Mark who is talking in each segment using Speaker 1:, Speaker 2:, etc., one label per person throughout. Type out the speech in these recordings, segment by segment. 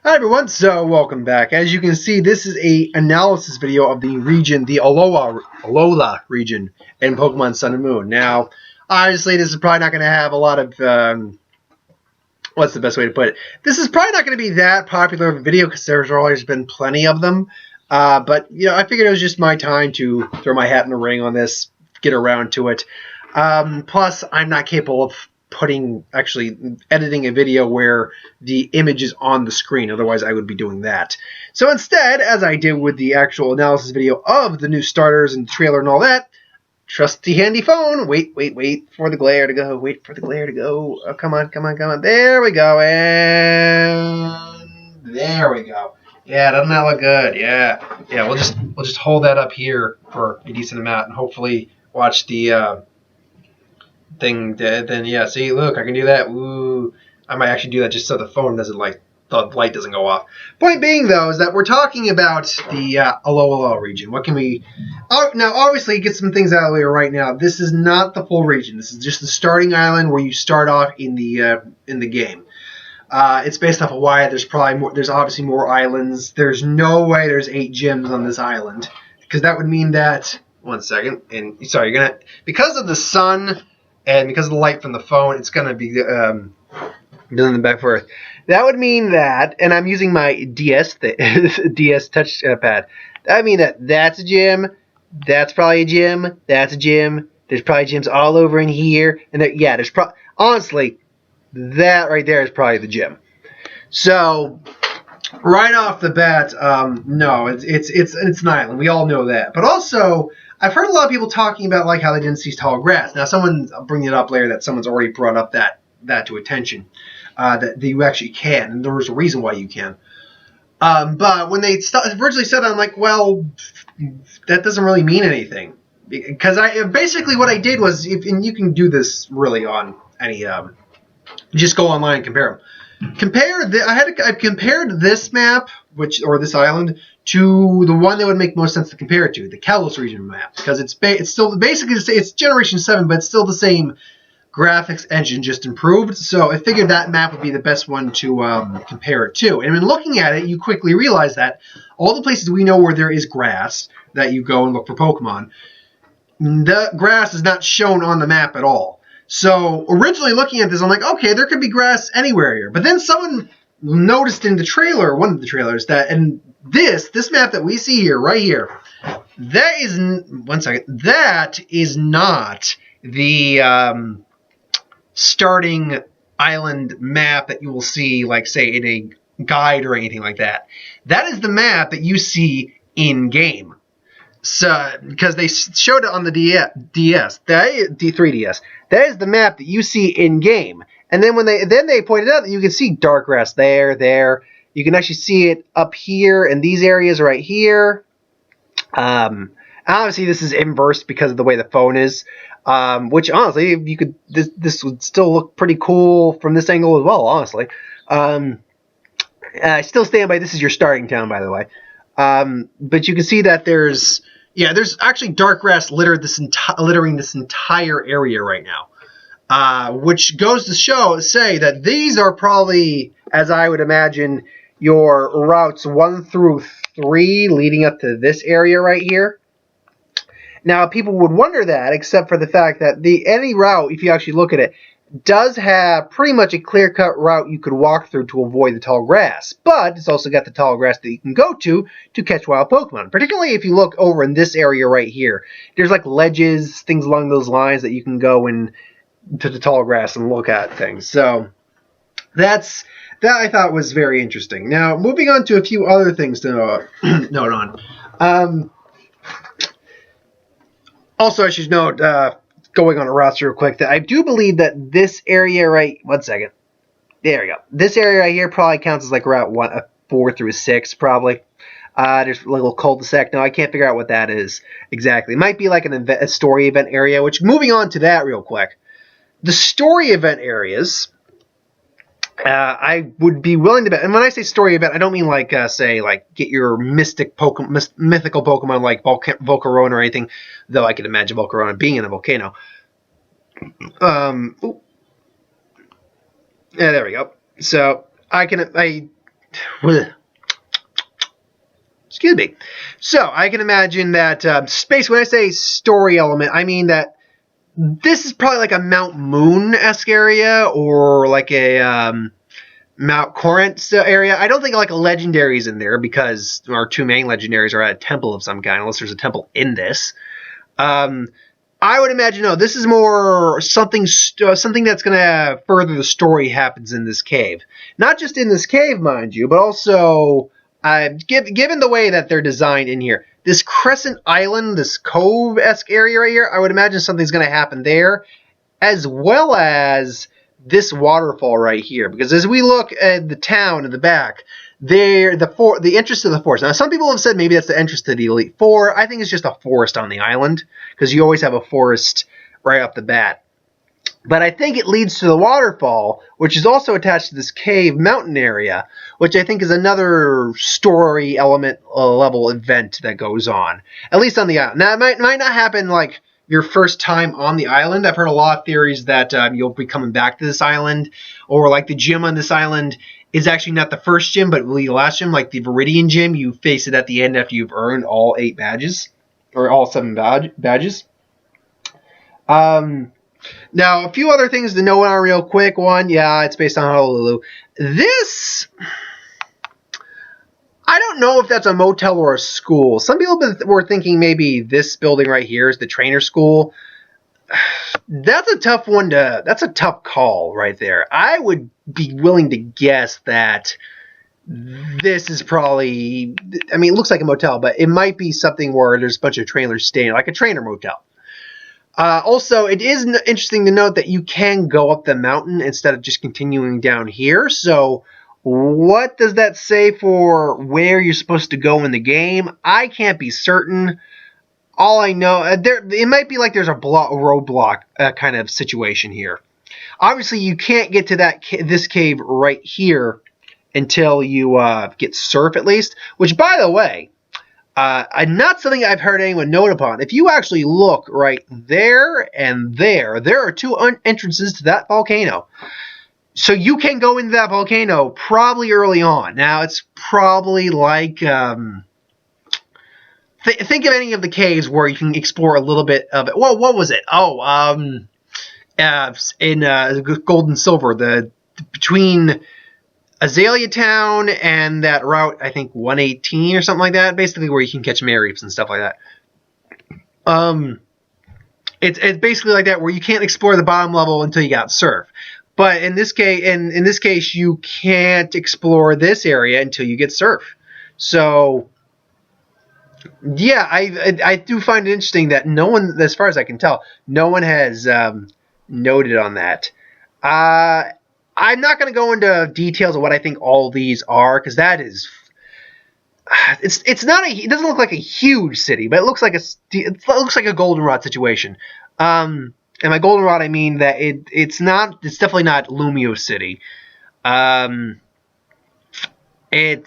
Speaker 1: Hi everyone, so welcome back. As you can see, this is a analysis video of the region, the Alola region in Pokemon Sun and Moon. Now, obviously, this is probably not going to have a lot of, what's the best way to put it? This is probably not going to be that popular of a video because there's always been plenty of them. But, you know, I figured it was just my time to throw my hat in the ring on this, get around to it. Plus, I'm not capable of actually editing a video where the image is on the screen. Otherwise, I would be doing that. So instead, as I did with the actual analysis video of the new starters and the trailer and all that, trusty handy phone. Wait for the glare to go. Wait for the glare to go. Oh, come on. There we go. And there we go. Yeah, doesn't that look good? Yeah. We'll just hold that up here for a decent amount and hopefully watch the thing. Then yeah, see, look, I can do that. Ooh, I might actually do that just so the phone doesn't the light doesn't go off. Point being, though, is that we're talking about the Alola region. What can we? Now, obviously, get some things out of the way right now. This is not the full region. This is just the starting island where you start off in the game. It's based off of why there's probably more. There's obviously more islands. There's no way there's 8 gyms on this island because that would mean that. One second, and sorry, you're gonna because of the sun. And because of the light from the phone, it's going to be doing the back forth. That would mean that, and I'm using my DS touch pad. That would mean that's a gym. That's probably a gym. That's a gym. There's probably gyms all over in here. And there's honestly, that right there is probably the gym. So right off the bat, no, it's an island. We all know that. But also, I've heard a lot of people talking about like how they didn't see tall grass. Now, I'll bring it up later that someone's already brought up that to attention, that you actually can, and there's a reason why you can. But when they originally said that, I'm like, well, that doesn't really mean anything, because basically what I did was, and you can do this really on any, just go online and compare them. I've compared this map, or this island, to the one that would make most sense to compare it to, the Kalos region map, because it's still basically it's Generation 7, but it's still the same graphics engine, just improved. So I figured that map would be the best one to compare it to. And when looking at it, you quickly realize that all the places we know where there is grass that you go and look for Pokemon, the grass is not shown on the map at all. So originally looking at this, I'm like, okay, there could be grass anywhere here. But then someone noticed in the trailer, one of the trailers, that and this map that we see here, right here, that is not the starting island map that you will see, like, say, in a guide or anything like that. That is the map that you see in-game. So, because they showed it on the D3DS. That is the map that you see in-game. And then they pointed out that you can see dark grass there. You can actually see it up here in these areas right here. Obviously, this is inverse because of the way the phone is. Which honestly, you could this would still look pretty cool from this angle as well. Honestly, I still stand by this is your starting town, by the way. But you can see that there's actually dark grass littering this entire area right now. Which goes to say that these are probably, as I would imagine, your routes 1 through 3 leading up to this area right here. Now, people would wonder that, except for the fact that any route, if you actually look at it, does have pretty much a clear-cut route you could walk through to avoid the tall grass. But it's also got the tall grass that you can go to catch wild Pokemon. Particularly if you look over in this area right here. There's like ledges, things along those lines that you can go in to the tall grass and look at things. So that I thought was very interesting. Now, moving on to a few other things to note on. Also, I should note, going on a roster real quick, that I do believe that this area right... One second. There we go. This area right here probably counts as like Route 4 through 6, probably. There's a little cul-de-sac. No, I can't figure out what that is exactly. It might be like a story event area, which, moving on to that real quick. The story event areas, I would be willing to bet, and when I say story event, I don't mean like, say, like, get your mythical Pokemon like Volcarona or anything, though I could imagine Volcarona being in a volcano. Yeah, there we go. So, I Excuse me. So I can imagine that space. When I say story element, I mean that this is probably like a Mount Moon-esque area or like a Mount Corinth area. I don't think like a legendaries in there because our two main legendaries are at a temple of some kind, unless there's a temple in this. I would imagine, no, this is more something that's going to further the story happens in this cave. Not just in this cave, mind you, but also given the way that they're designed in here. This crescent island, this cove-esque area right here, I would imagine something's going to happen there, as well as this waterfall right here. Because as we look at the town in the back, the entrance to the forest. Now, some people have said maybe that's the entrance to the Elite Four. I think it's just a forest on the island, because you always have a forest right off the bat. But I think it leads to the waterfall, which is also attached to this cave mountain area, which I think is another story element level event that goes on, at least on the island. Now, it might not happen like your first time on the island. I've heard a lot of theories that you'll be coming back to this island, or like the gym on this island is actually not the first gym, but the last gym, like the Viridian gym. You face it at the end after you've earned all 8 badges, or all 7 badges. Now, a few other things to know on real quick. One, yeah, it's based on Honolulu. This, I don't know if that's a motel or a school. Some people were thinking maybe this building right here is the trainer school. That's a tough one that's a tough call right there. I would be willing to guess that this is probably, I mean, it looks like a motel, but it might be something where there's a bunch of trainers staying, like a trainer motel. Also, it is interesting to note that you can go up the mountain instead of just continuing down here. So what does that say for where you're supposed to go in the game? I can't be certain. All I know, it might be like there's a roadblock kind of situation here. Obviously, you can't get to this cave right here until you get surf, at least. Which, by the way, not something I've heard anyone note upon. If you actually look right there and there are 2 entrances to that volcano. So you can go into that volcano probably early on. Now, it's probably like, think of any of the caves where you can explore a little bit of it. Well, what was it? In Gold and Silver, between Azalea Town and that route, I think 118 or something like that, basically where you can catch Mareeps and stuff like that. It's basically like that, where you can't explore the bottom level until you got surf. But in this case, you can't explore this area until you get surf. So yeah, I do find it interesting that no one, as far as I can tell, no one has noted on that. I'm not going to go into details of what I think all these are, because that is, it's not it doesn't look like a huge city, but it looks like a goldenrod situation. And by goldenrod, I mean that it's definitely not Lumio City. I'm trying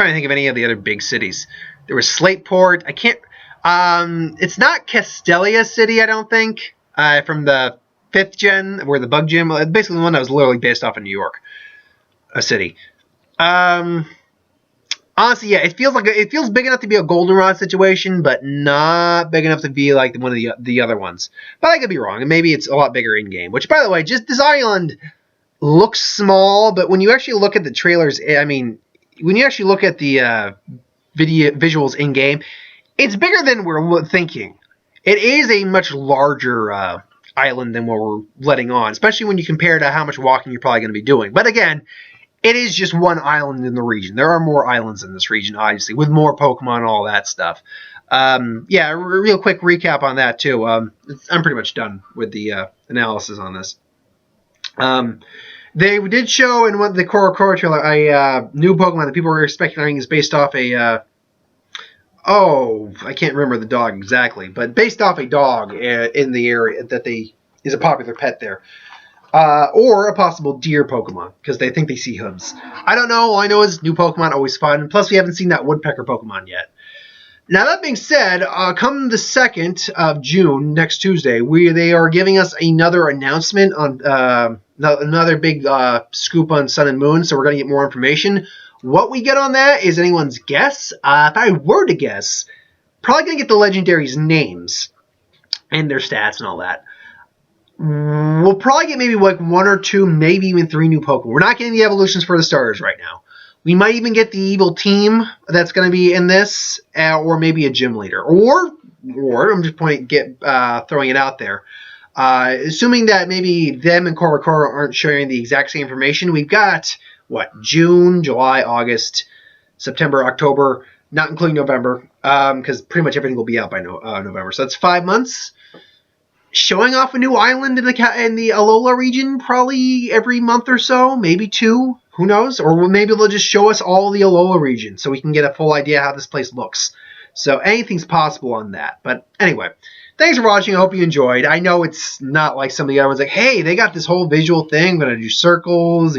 Speaker 1: to think of any of the other big cities. There was Slateport. I can't. It's not Castelia City, I don't think. From the 5th gen, where the bug gym, basically the one that was literally based off of New York, a city. Honestly, yeah, it feels big enough to be a goldenrod situation, but not big enough to be like one of the other ones. But I could be wrong, and maybe it's a lot bigger in game. Which, by the way, just this island looks small, but when you actually look at the trailers, I mean, when you actually look at the visuals in game, it's bigger than we're thinking. It is a much larger island than what we're letting on, especially when you compare to how much walking you're probably going to be doing. But again, it is just one island in the region. There are more islands in this region, obviously, with more Pokemon and all that stuff. Yeah, real quick recap on that, too. I'm pretty much done with the analysis on this. They did show in the Core trailer a new Pokemon that people were speculating is based off a... I can't remember the dog exactly, but based off a dog in the area that is a popular pet there. Or a possible deer Pokemon, because they think they see hooves. I don't know. All I know is new Pokemon, always fun. Plus, we haven't seen that Woodpecker Pokemon yet. Now, that being said, come the 2nd of June, next Tuesday, they are giving us another announcement on another big scoop on Sun and Moon, so we're going to get more information. What we get on that is anyone's guess. If I were to guess, probably going to get the legendaries' names and their stats and all that. We'll probably get maybe like 1 or 2, maybe even 3 new Pokemon. We're not getting the evolutions for the starters right now. We might even get the evil team that's going to be in this, or maybe a gym leader, or I'm just throwing it out there. Assuming that maybe them and Korokoro aren't sharing the exact same information, we've got June, July, August, September, October, not including November, because pretty much everything will be out by November. So that's 5 months. Showing off a new island in the Alola region probably every month or so, maybe 2, who knows? Or maybe they'll just show us all the Alola region so we can get a full idea how this place looks. So anything's possible on that. But anyway, thanks for watching. I hope you enjoyed. I know it's not like some of the other ones like, hey, they got this whole visual thing. I'm going to do circles,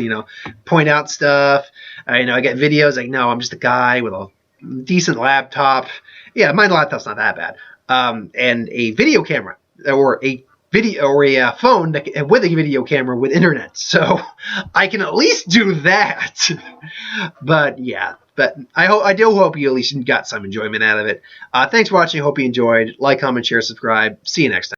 Speaker 1: point out stuff. I get videos like, no, I'm just a guy with a decent laptop. Yeah, my laptop's not that bad. And a video camera. Or a phone with a video camera with internet, so I can at least do that. But yeah, I do hope you at least got some enjoyment out of it. Thanks for watching. Hope you enjoyed. Like, comment, share, subscribe. See you next time.